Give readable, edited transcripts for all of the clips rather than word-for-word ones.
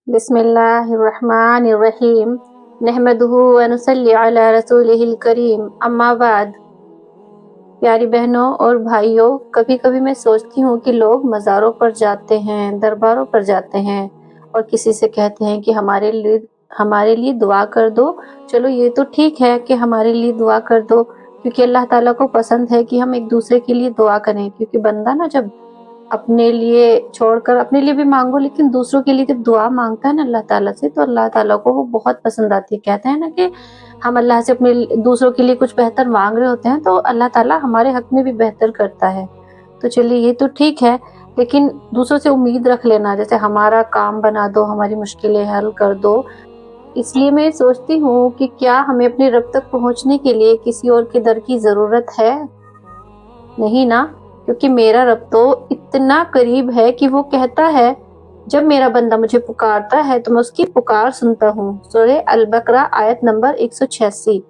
बिस्मिल्लाहिर्रहमानिर्रहीम नहमदुहु व नुसल्ली अला रसूलिहिल करीम अम्मा बाद। प्यारी बहनों और भाइयों, कभी कभी मैं सोचती हूँ कि लोग मज़ारों पर जाते हैं, दरबारों पर जाते हैं और किसी से कहते हैं कि हमारे लिए दुआ कर दो। चलो ये तो ठीक है कि हमारे लिए दुआ कर दो, क्योंकि अल्लाह ताला को पसंद है कि हम एक दूसरे के लिए दुआ करें। क्योंकि बंदा ना जब अपने लिए छोड़कर अपने लिए भी मांगो, लेकिन दूसरों के लिए जब दुआ मांगता है ना अल्लाह ताला से, तो अल्लाह ताला को वो बहुत पसंद आती है। कहते हैं ना कि हम अल्लाह से अपने दूसरों के लिए कुछ बेहतर मांग रहे होते हैं तो अल्लाह ताला हमारे हक में भी बेहतर करता है। तो चलिए ये तो ठीक है, लेकिन दूसरों से उम्मीद रख लेना, जैसे हमारा काम बना दो, हमारी मुश्किलें हल कर दो। इसलिए मैं सोचती हूँ कि क्या हमें अपने रब तक पहुँचने के लिए किसी और के दर की ज़रूरत है? नहीं ना, क्योंकि मेरा रब तो इतना करीब है कि वो कहता है, जब मेरा बंदा मुझे पुकारता है तो मैं उसकी पुकार सुनता हूँ। सूरह अल-बकरा आयत नंबर 186।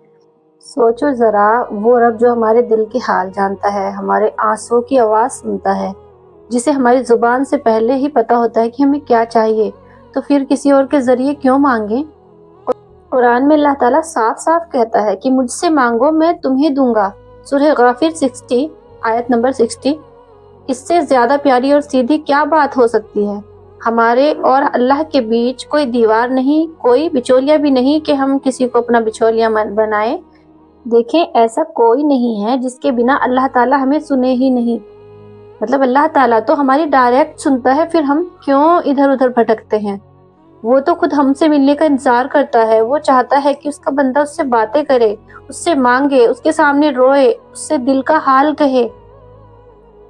सोचो जरा, वो रब जो हमारे दिल के हाल जानता है, हमारे आंसुओं की आवाज सुनता है, जिसे हमारी जुबान से पहले ही पता होता है कि हमें क्या चाहिए, तो फिर किसी और के जरिए क्यों मांगे? कुरान में अल्लाह ताला साफ साफ कहता है कि मुझसे मांगो मैं तुम्हें दूंगा। सूरह गाफिर 60 आयत नंबर 60। इससे ज्यादा प्यारी और सीधी क्या बात हो सकती है? हमारे और अल्लाह के बीच कोई दीवार नहीं, कोई बिचौलिया भी नहीं कि हम किसी को अपना बिचौलिया बनाए। देखें, ऐसा कोई नहीं है जिसके बिना अल्लाह ताला हमें सुने ही नहीं। मतलब अल्लाह ताला तो हमारी डायरेक्ट सुनता है, फिर हम क्यों इधर उधर भटकते हैं? वो तो खुद हमसे मिलने का इंतजार करता है। वो चाहता है कि उसका बंदा उससे बातें करे, उससे मांगे, उसके सामने रोए, उससे दिल का हाल कहे।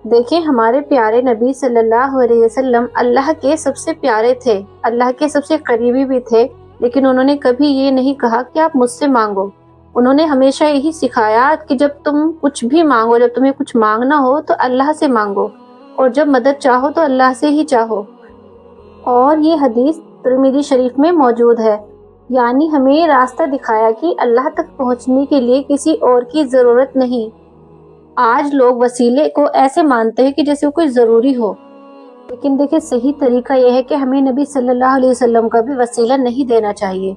देखें, हमारे प्यारे नबी सल्लल्लाहु अलैहि वसल्लम अल्लाह के सबसे प्यारे थे, अल्लाह के सबसे करीबी भी थे, लेकिन उन्होंने कभी ये नहीं कहा कि आप मुझसे मांगो। उन्होंने हमेशा यही सिखाया कि जब तुम कुछ भी मांगो, जब तुम्हें कुछ मांगना हो तो अल्लाह से मांगो, और जब मदद चाहो तो अल्लाह से ही चाहो। और ये हदीस तिरमिज़ी शरीफ में मौजूद है। यानी हमें रास्ता दिखाया कि अल्लाह तक पहुंचने के लिए किसी और की ज़रूरत नहीं। आज लोग वसीले को ऐसे मानते हैं कि जैसे वो कोई ज़रूरी हो, लेकिन देखिए सही तरीका यह है कि हमें नबी सल्लल्लाहु अलैहि वसल्लम का भी वसीला नहीं देना चाहिए।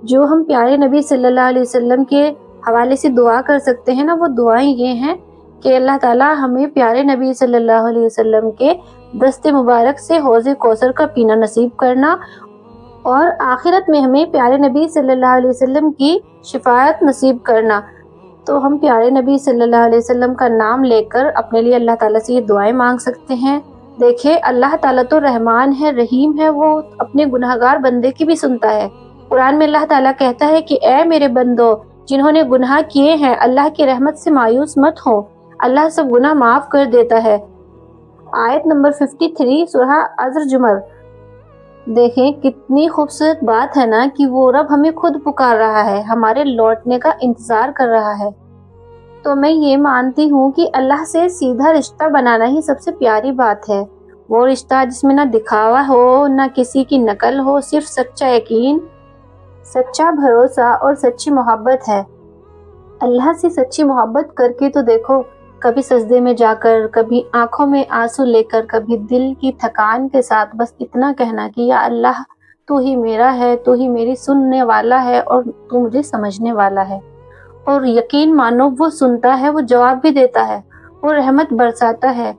जो हम प्यारे नबी सल्लल्लाहु अलैहि वसल्लम के हवाले से दुआ कर सकते हैं ना, वो दुआएं ये हैं कि अल्लाह ताला हमें प्यारे नबी सल्लल्लाहु अलैहि वसल्लम के दस्ते मुबारक से हौज़े कौसर का पीना नसीब करना, और आखिरत में हमें प्यारे नबी सल्लल्लाहु अलैहि वसल्लम की शिफायत नसीब करना। तो हम प्यारे नबी सल्लल्लाहु अलैहि वसल्लम का नाम लेकर अपने लिए अल्लाह ताला से ये दुआएं मांग सकते हैं। देखिए, अल्लाह ताला तो रहमान है, रहीम है, वो अपने गुनाहगार बंदे की भी सुनता है। कुरान में अल्लाह ताला कहता है कि ए मेरे बंदो, जिन्होंने गुनाह किए हैं, अल्लाह की रहमत से मायूस मत हो, अल्लाह सब गुनाह माफ कर देता है। आयत नंबर 53 सूरह अज़-ज़ुमर। देखें, कितनी खूबसूरत बात है ना कि वो रब हमें खुद पुकार रहा है, हमारे लौटने का इंतजार कर रहा है। तो मैं ये मानती हूँ कि अल्लाह से सीधा रिश्ता बनाना ही सबसे प्यारी बात है। वो रिश्ता जिसमें ना दिखावा हो, ना किसी की नकल हो, सिर्फ सच्चा यकीन, सच्चा भरोसा और सच्ची मोहब्बत है। अल्लाह से सच्ची मोहब्बत करके तो देखो, कभी सजदे में जाकर, कभी आंखों में आंसू लेकर, कभी दिल की थकान के साथ बस इतना कहना कि या अल्लाह, तू ही मेरा है, तू ही मेरी सुनने वाला है और तू मुझे समझने वाला है। और यकीन मानो, वो सुनता है, वो जवाब भी देता है, वो रहमत बरसाता है,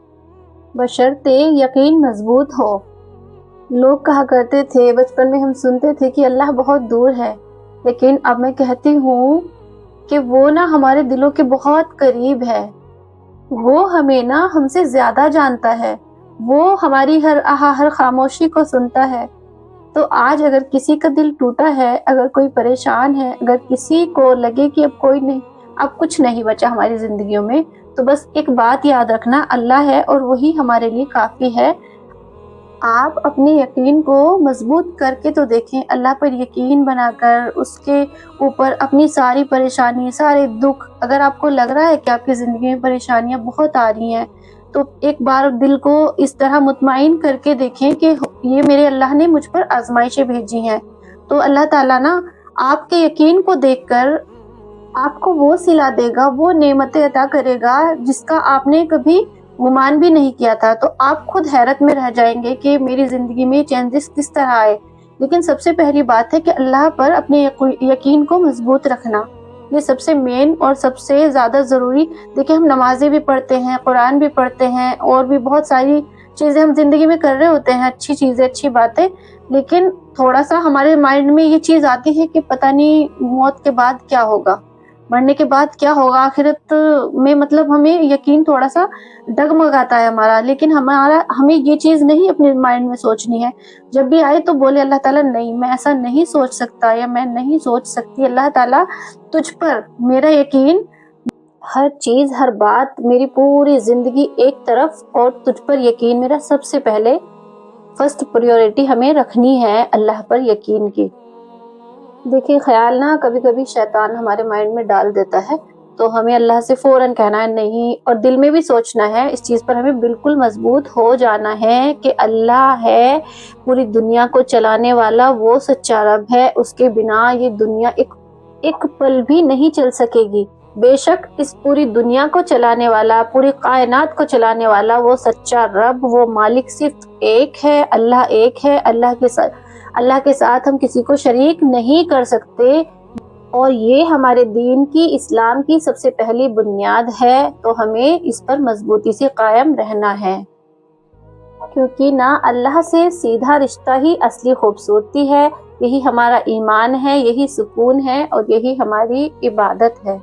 बशर्ते यकीन मजबूत हो। लोग कहा करते थे, बचपन में हम सुनते थे कि अल्लाह बहुत दूर है, लेकिन अब मैं कहती हूँ कि वो ना हमारे दिलों के बहुत करीब है। वो हमें ना हमसे ज्यादा जानता है, वो हमारी हर आहा हर खामोशी को सुनता है। तो आज अगर किसी का दिल टूटा है, अगर कोई परेशान है, अगर किसी को लगे कि अब कोई नहीं, अब कुछ नहीं बचा हमारी जिंदगियों में, तो बस एक बात याद रखना, अल्लाह है और वही हमारे लिए काफी है। आप अपने यकीन को मजबूत करके तो देखें, अल्लाह पर यकीन बनाकर उसके ऊपर अपनी सारी परेशानी, सारे दुख, अगर आपको लग रहा है कि आपकी ज़िंदगी में परेशानियां बहुत आ रही हैं, तो एक बार दिल को इस तरह मुतमईन करके देखें कि ये मेरे अल्लाह ने मुझ पर आजमाइशें भेजी हैं। तो अल्लाह ताला ना आपके यकीन को देखकर आपको वो सिला देगा, वो नेमतें अता करेगा जिसका आपने कभी गुमान भी नहीं किया था। तो आप खुद हैरत में रह जाएंगे कि मेरी जिंदगी में चेंजेस किस तरह आए। لیکن سب سے پہلی بات ہے کہ اللہ پر اپنے یقین کو مضبوط رکھنا، یہ سب سے مین اور سب سے زیادہ ضروری۔ دیکھیں ہم نمازیں بھی پڑھتے ہیں، قرآن بھی پڑھتے ہیں، اور بھی بہت ساری چیزیں ہم زندگی میں کر رہے ہوتے ہیں، اچھی چیزیں، اچھی باتیں، لیکن تھوڑا سا ہمارے مائنڈ میں یہ چیز آتی ہے کہ پتہ نہیں موت کے بعد کیا ہوگا، مرنے کے بعد کیا ہوگا، آخرت میں مطلب ہمیں یقین تھوڑا سا ڈگمگاتا ہے ہمارا، لیکن ہمیں یہ چیز نہیں اپنے مائنڈ میں سوچنی ہے۔ جب بھی آئے تو بولے اللہ تعالیٰ نہیں، میں ایسا نہیں سوچ سکتا یا میں نہیں سوچ سکتی، اللہ تعالیٰ تجھ پر میرا یقین، ہر چیز، ہر بات، میری پوری زندگی ایک طرف، اور تجھ پر یقین میرا سب سے پہلے فرسٹ پریورٹی ہمیں رکھنی ہے اللہ پر یقین کی۔ دیکھیں خیال نہ کبھی کبھی شیطان ہمارے مائنڈ میں ڈال دیتا ہے، تو ہمیں اللہ سے فوراً کہنا ہے نہیں، اور دل میں بھی سوچنا ہے، اس چیز پر ہمیں بالکل مضبوط ہو جانا ہے کہ اللہ ہے پوری دنیا کو چلانے والا، وہ سچا رب ہے، اس کے بنا یہ دنیا ایک پل بھی نہیں چل سکے گی۔ بے شک اس پوری دنیا کو چلانے والا، پوری کائنات کو چلانے والا وہ سچا رب، وہ مالک صرف ایک ہے، اللہ ایک ہے، اللہ کے ساتھ ہم کسی کو شریک نہیں کر سکتے، اور یہ ہمارے دین کی، اسلام کی سب سے پہلی بنیاد ہے، تو ہمیں اس پر مضبوطی سے قائم رہنا ہے، کیونکہ نہ اللہ سے سیدھا رشتہ ہی اصلی خوبصورتی ہے، یہی ہمارا ایمان ہے، یہی سکون ہے، اور یہی ہماری عبادت ہے۔